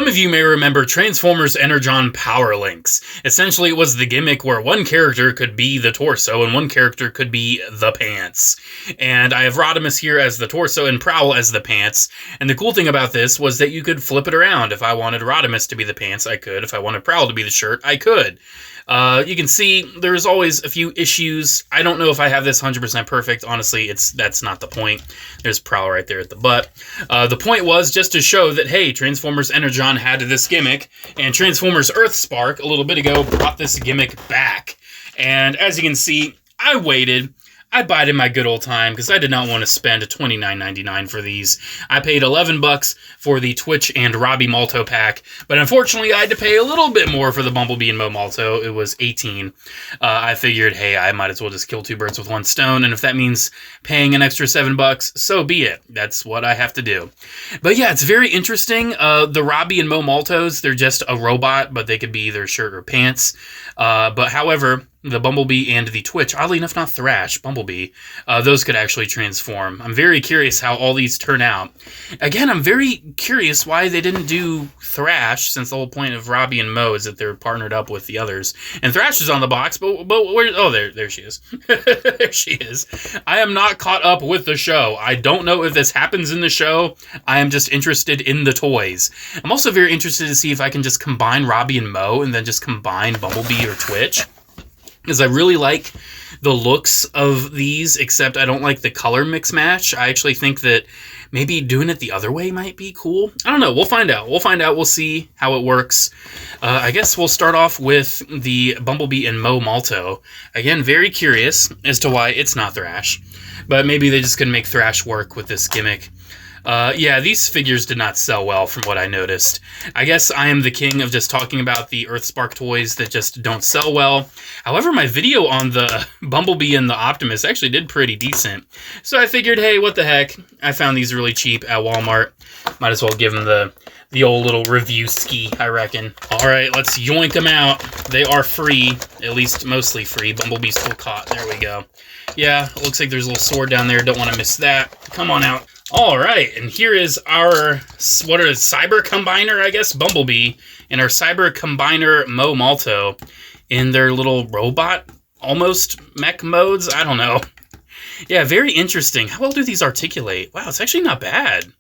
Some of you may remember Transformers Energon Power Links. Essentially, it was the gimmick where one character could be the torso and one character could be the pants. And I have Rodimus here as the torso and Prowl as the pants. And the cool thing about this was that you could flip it around. If I wanted Rodimus to be the pants, I could. If I wanted Prowl to be the shirt, I could. You can see there's always a few issues. I don't know if I have this 100% perfect. Honestly, that's not the point. There's Prowl right there at the butt. The point was just to show that, hey, Transformers Energon had this gimmick, and Transformers Earthspark a little bit ago brought this gimmick back. And as you can see, I waited. I bided my good old time because I did not want to spend $29.99 for these. I paid $11 for the Twitch and Robbie Malto pack, but unfortunately I had to pay a little bit more for the Bumblebee and Mo Malto. It was $18. I figured, hey, I might as well just kill two birds with one stone, and if that means paying an extra $7, so be it. That's what I have to do. But yeah, it's very interesting. The Robbie and Mo Maltos, they're just a robot, but they could be either shirt or pants. But however, the Bumblebee and the Twitch, oddly enough not Thrash, Bumblebee, those could actually transform. I'm very curious how all these turn out. Again, I'm very curious why they didn't do Thrash, since the whole point of Robbie and Mo is that they're partnered up with the others. And Thrash is on the box, but where? Oh, there she is. There she is. I am not caught up with the show. I don't know if this happens in the show. I am just interested in the toys. I'm also very interested to see if I can just combine Robbie and Mo and then just combine Bumblebee or Twitch, because I really like the looks of these, except I don't like the color mix match. I actually think that maybe doing it the other way might be cool. I don't know. We'll find out. We'll see how it works. I guess we'll start off with the Bumblebee and Mo Malto. Again, very curious as to why it's not Thrash, but maybe they just couldn't make Thrash work with this gimmick. Yeah, these figures did not sell well from what I noticed. I guess I am the king of just talking about the Earthspark toys that just don't sell well. However, my video on the Bumblebee and the Optimus actually did pretty decent. So I figured, hey, what the heck? I found these really cheap at Walmart. Might as well give them the old little review ski, I reckon. All right, let's yoink them out. They are free, at least mostly free. Bumblebee's still caught. There we go. Yeah, looks like there's a little sword down there. Don't want to miss that. Come on out. All right, and here is our, Cyber Combiner, I guess, Bumblebee, and our Cyber Combiner Mo Malto in their little robot, almost mech modes. I don't know. Yeah, very interesting. How well do these articulate? Wow, it's actually not bad.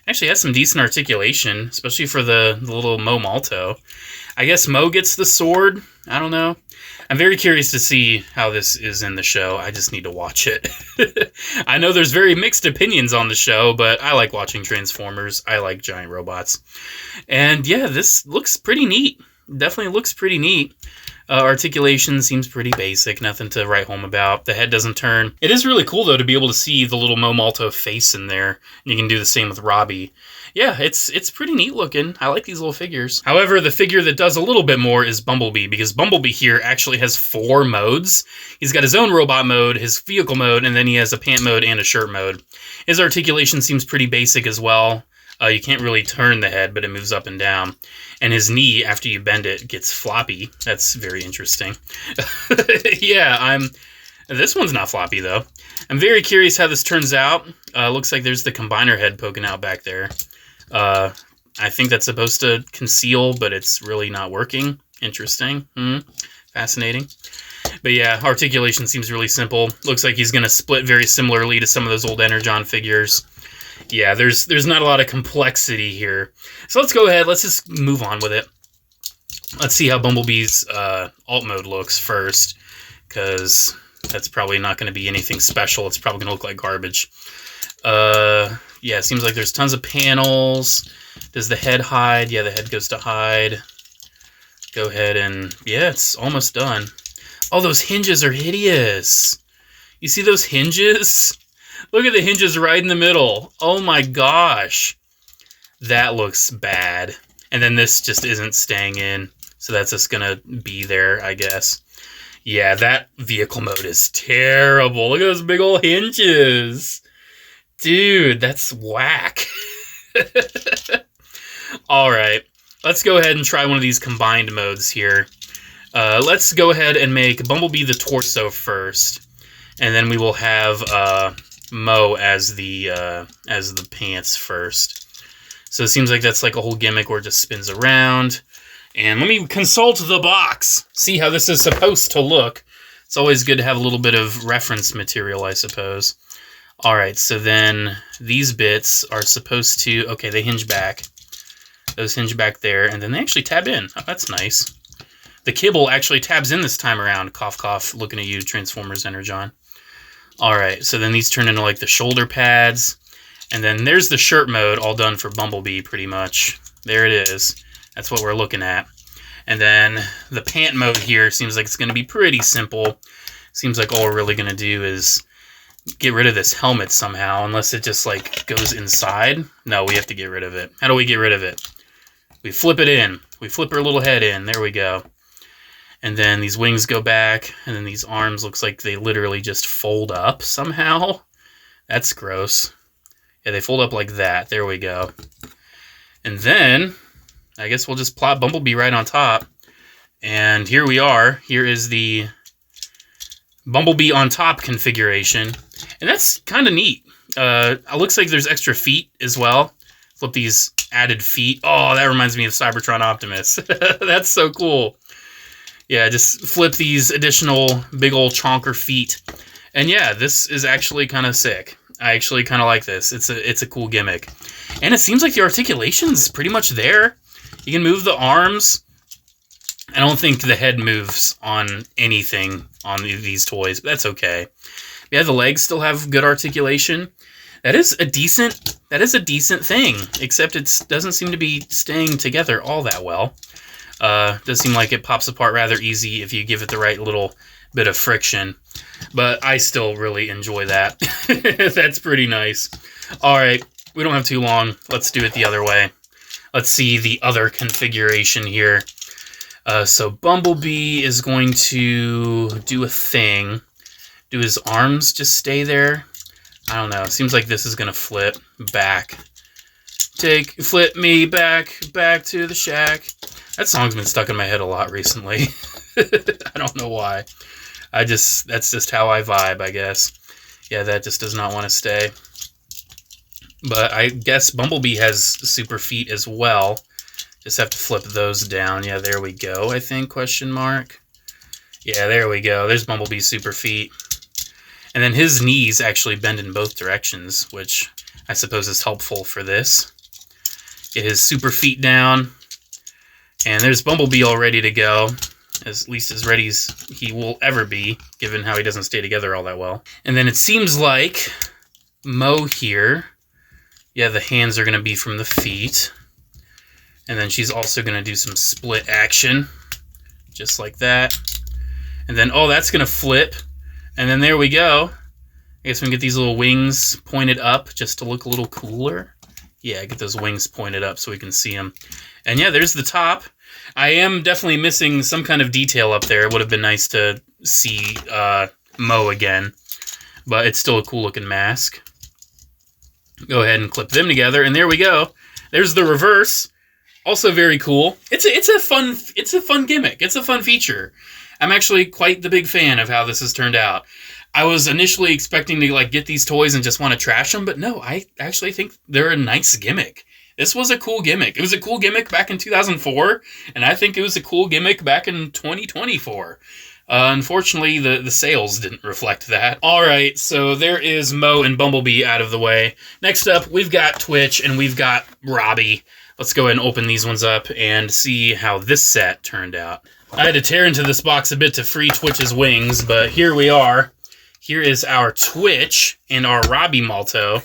Actually has some decent articulation, especially for the little Mo Malto. I guess Mo gets the sword. I don't know. I'm very curious to see how this is in the show. I just need to watch it. I know there's very mixed opinions on the show, but I like watching Transformers. I like giant robots. And yeah, this looks pretty neat. Definitely looks pretty neat. Articulation seems pretty basic. Nothing to write home about. The head doesn't turn. It is really cool, though, to be able to see the little Mo Malto face in there. And you can do the same with Robbie. Yeah, it's pretty neat looking. I like these little figures. However, the figure that does a little bit more is Bumblebee, because Bumblebee here actually has 4 modes. He's got his own robot mode, his vehicle mode, and then he has a pant mode and a shirt mode. His articulation seems pretty basic as well. You can't really turn the head, but it moves up and down. And his knee, after you bend it, gets floppy. That's very interesting. Yeah, this one's not floppy, though. I'm very curious how this turns out. Looks like there's the combiner head poking out back there. I think that's supposed to conceal, but it's really not working. Interesting. Fascinating. But yeah, articulation seems really simple. Looks like he's going to split very similarly to some of those old Energon figures. Yeah, there's not a lot of complexity here. So let's go ahead. Let's just move on with it. Let's see how Bumblebee's alt mode looks first, because that's probably not going to be anything special. It's probably going to look like garbage. Yeah, it seems like there's tons of panels. Does the head hide? Yeah, the head goes to hide. Go ahead and... yeah, it's almost done. Oh, those hinges are hideous. You see those hinges? Look at the hinges right in the middle. Oh my gosh. That looks bad. And then this just isn't staying in. So that's just going to be there, I guess. Yeah, that vehicle mode is terrible. Look at those big old hinges. Dude, that's whack. All right, let's go ahead and try one of these combined modes here. Let's go ahead and make Bumblebee the torso first, and then we will have Mo as the pants first. So it seems like that's like a whole gimmick where it just spins around. And let me consult the box, see how this is supposed to look. It's always good to have a little bit of reference material, I suppose. All right, so then these bits are supposed to, okay, they hinge back. Those hinge back there, and then they actually tab in. Oh, that's nice. The kibble actually tabs in this time around. Cough, cough, looking at you, Transformers Energon. All right, so then these turn into like the shoulder pads. And then there's the shirt mode, all done for Bumblebee, pretty much. There it is. That's what we're looking at. And then the pant mode here seems like it's going to be pretty simple. Seems like all we're really going to do is get rid of this helmet somehow, unless it just like goes inside. No, we have to get rid of it. How do we get rid of it? We flip it in. We flip her little head in. There we go. And then these wings go back, and then these arms looks like they literally just fold up somehow. That's gross. Yeah, they fold up like that. There we go. And then I guess we'll just plot Bumblebee right on top. And here we are. Here is the Bumblebee on top configuration. And that's kind of neat. It looks like there's extra feet as well. Flip these added feet. Oh, that reminds me of Cybertron Optimus. That's so cool. Yeah, just flip these additional big old chonker feet. And yeah, this is actually kind of sick. I actually kind of like this. It's a cool gimmick. And it seems like the articulation's pretty much there. You can move the arms. I don't think the head moves on anything on these toys, but that's okay. Yeah, the legs still have good articulation. That is a decent thing, except it doesn't seem to be staying together all that well. Does seem like it pops apart rather easy if you give it the right little bit of friction. But I still really enjoy that. That's pretty nice. All right, we don't have too long. Let's do it the other way. Let's see the other configuration here. So Bumblebee is going to do a thing. Do his arms just stay there? I don't know. It seems like this is going to flip back. Flip me back to the shack. That song's been stuck in my head a lot recently. I don't know why. That's just how I vibe, I guess. Yeah, that just does not want to stay. But I guess Bumblebee has super feet as well. Just have to flip those down. Yeah, there we go, I think, question mark. Yeah, there we go. There's Bumblebee's super feet. And then his knees actually bend in both directions, which I suppose is helpful for this. Get his super feet down. And there's Bumblebee all ready to go. At least as ready as he will ever be, given how he doesn't stay together all that well. And then it seems like Mo here, yeah, the hands are going to be from the feet. And then she's also going to do some split action, just like that. And then, oh, that's going to flip. And then there we go. I guess we can get these little wings pointed up just to look a little cooler. Yeah, get those wings pointed up so we can see them. And yeah, there's the top. I am definitely missing some kind of detail up there. It would have been nice to see Mo again. But it's still a cool looking mask. Go ahead and clip them together. And there we go. There's the reverse. Also very cool. It's a fun gimmick. It's a fun feature. I'm actually quite the big fan of how this has turned out. I was initially expecting to get these toys and just want to trash them, but no, I actually think they're a nice gimmick. This was a cool gimmick. It was a cool gimmick back in 2004, and I think it was a cool gimmick back in 2024. Unfortunately, the sales didn't reflect that. All right, so there is Mo and Bumblebee out of the way. Next up, we've got Twitch and we've got Robbie. Let's go ahead and open these ones up and see how this set turned out. I had to tear into this box a bit to free Twitch's wings, but here we are. Here is our Twitch and our Robbie Malto.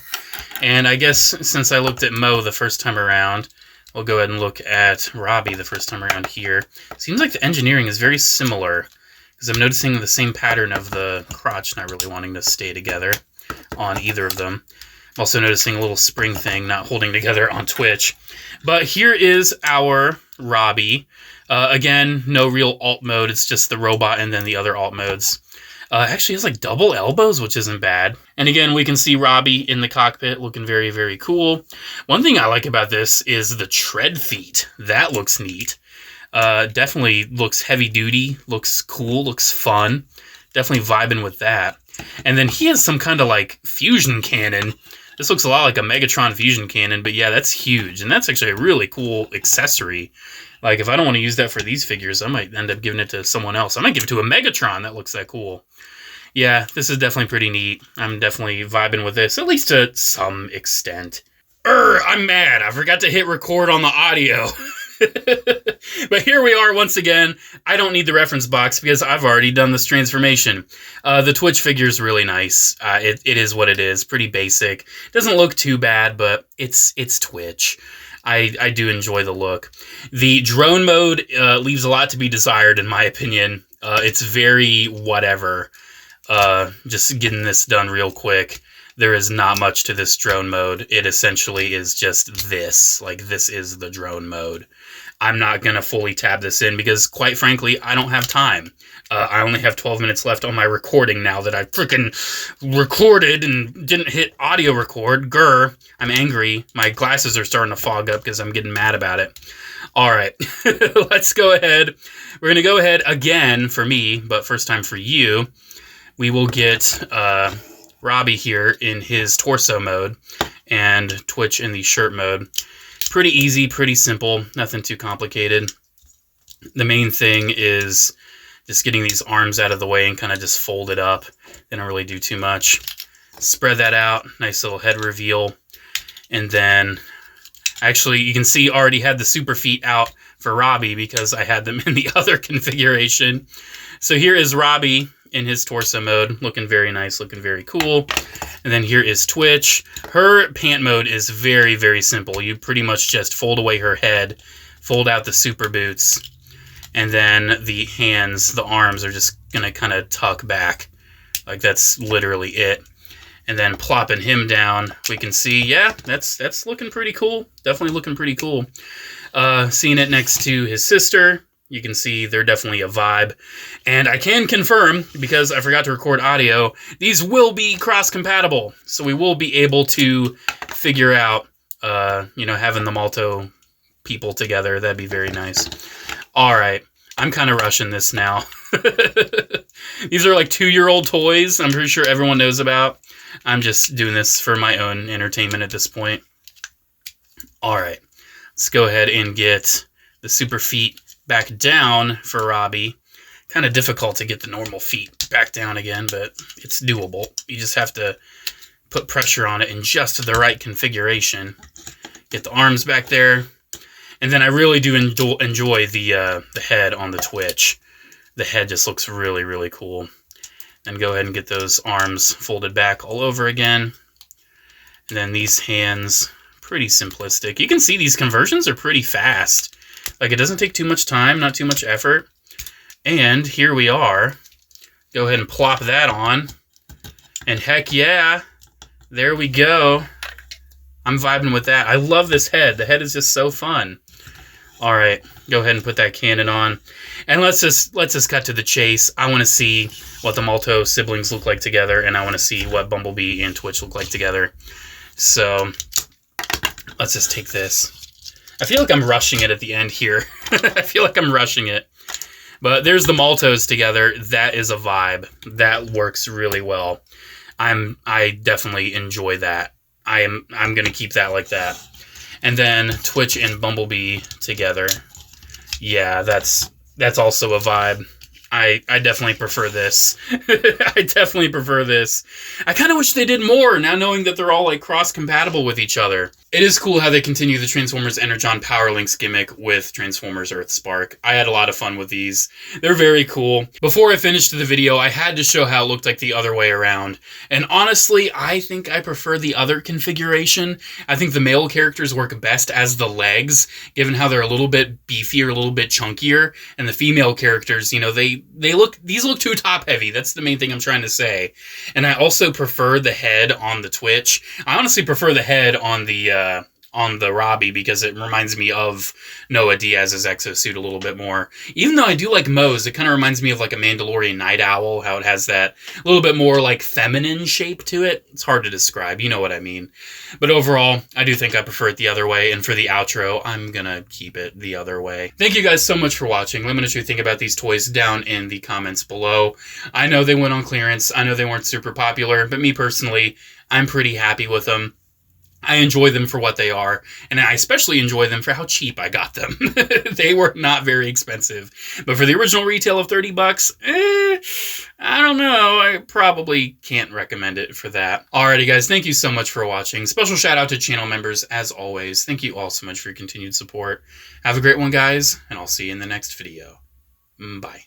And I guess since I looked at Mo the first time around, we'll go ahead and look at Robbie the first time around here. Seems like the engineering is very similar, because I'm noticing the same pattern of the crotch not really wanting to stay together on either of them. I'm also noticing a little spring thing not holding together on Twitch. But here is our Robbie. Again, no real alt mode. It's just the robot and then the other alt modes. Actually has double elbows, which isn't bad. And again, we can see Robbie in the cockpit looking very, very cool. One thing I like about this is the tread feet. That looks neat. Definitely looks heavy duty, looks cool, looks fun. Definitely vibing with that. And then he has some kind of fusion cannon This looks a lot like a Megatron fusion cannon, but yeah, that's huge. And that's actually a really cool accessory. Like, if I don't want to use that for these figures, I might end up giving it to someone else. I might give it to a Megatron. That looks that cool. Yeah, this is definitely pretty neat. I'm definitely vibing with this, at least to some extent. I'm mad. I forgot to hit record on the audio. But here we are once again. I don't need the reference box because I've already done this transformation. The Twitch figure is really nice. It is what it is. Pretty basic. Doesn't look too bad, but it's Twitch. I do enjoy the look. The drone mode leaves a lot to be desired, in my opinion. It's very whatever. Just getting this done real quick. There is not much to this drone mode. It essentially is just this. Like, this is the drone mode. I'm not going to fully tab this in because, quite frankly, I don't have time. I only have 12 minutes left on my recording now that I freaking recorded and didn't hit audio record. Grr. I'm angry. My glasses are starting to fog up because I'm getting mad about it. All right. Let's go ahead. We're going to go ahead again for me, but first time for you. We will get Robbie here in his torso mode and Twitch in the shirt mode. Pretty easy, pretty simple, nothing too complicated. The main thing is just getting these arms out of the way and kind of just fold it up. They don't really do too much. Spread that out, nice little head reveal. And then, actually, you can see I already had the super feet out for Robbie because I had them in the other configuration. So here is Robbie in his torso mode, looking very nice, looking very cool. And then here is Twitch. Her pant mode is very, very simple. You pretty much just fold away her head, fold out the super boots, and then the hands, the arms are just gonna kind of tuck back. Like, that's literally it. And then plopping him down, we can see, yeah, that's looking pretty cool. Definitely looking pretty cool. Seeing it next to his sister, you can see they're definitely a vibe. And I can confirm, because I forgot to record audio, these will be cross-compatible. So we will be able to figure out, having the Malto people together. That'd be very nice. All right. I'm kind of rushing this now. These are like 2-year-old toys I'm pretty sure everyone knows about. I'm just doing this for my own entertainment at this point. All right. Let's go ahead and get the super feet back down for Robbie. Kind of difficult to get the normal feet back down again, but it's doable. You just have to put pressure on it in just the right configuration. Get the arms back there. And then I really do enjoy the head on the Twitch. The head just looks really, really cool. And go ahead and get those arms folded back all over again. And then these hands, pretty simplistic. You can see these conversions are pretty fast. Like, it doesn't take too much time, not too much effort. And here we are. Go ahead and plop that on. And heck yeah, there we go. I'm vibing with that. I love this head. The head is just so fun. All right, go ahead and put that cannon on. And let's just cut to the chase. I want to see what the Malto siblings look like together, and I want to see what Bumblebee and Twitch look like together. So let's just take this. I feel like I'm rushing it at the end here. I feel like I'm rushing it. But there's the Maltos together. That is a vibe. That works really well. I definitely enjoy that. I'm going to keep that like that. And then Twitch and Bumblebee together. Yeah, that's also a vibe. I definitely prefer this. I definitely prefer this. I kind of wish they did more, now knowing that they're all like cross-compatible with each other. It is cool how they continue the Transformers Energon Power Links gimmick with Transformers Earthspark. I had a lot of fun with these. They're very cool. Before I finished the video, I had to show how it looked like the other way around. And honestly, I think I prefer the other configuration. I think the male characters work best as the legs, given how they're a little bit beefier, a little bit chunkier. And the female characters, you know, these look too top heavy. That's the main thing I'm trying to say. And I also prefer the head on the Twitch. I honestly prefer the head on the Robbie because it reminds me of Noah Diaz's exosuit a little bit more. Even though I do like Mo's, it kind of reminds me of like a Mandalorian night owl, how it has that little bit more like feminine shape to it. It's hard to describe, you know what I mean. But overall, I do think I prefer it the other way, and for the outro, I'm gonna keep it the other way. Thank you guys so much for watching. Let me know what you think about these toys down in the comments below. I know they went on clearance, I know they weren't super popular, but me personally, I'm pretty happy with them. I enjoy them for what they are, and I especially enjoy them for how cheap I got them. They were not very expensive, but for the original retail of $30, I don't know, I probably can't recommend it for that. Alrighty guys, thank you so much for watching. Special shout out to channel members as always. Thank you all so much for your continued support. Have a great one guys, and I'll see you in the next video. Bye.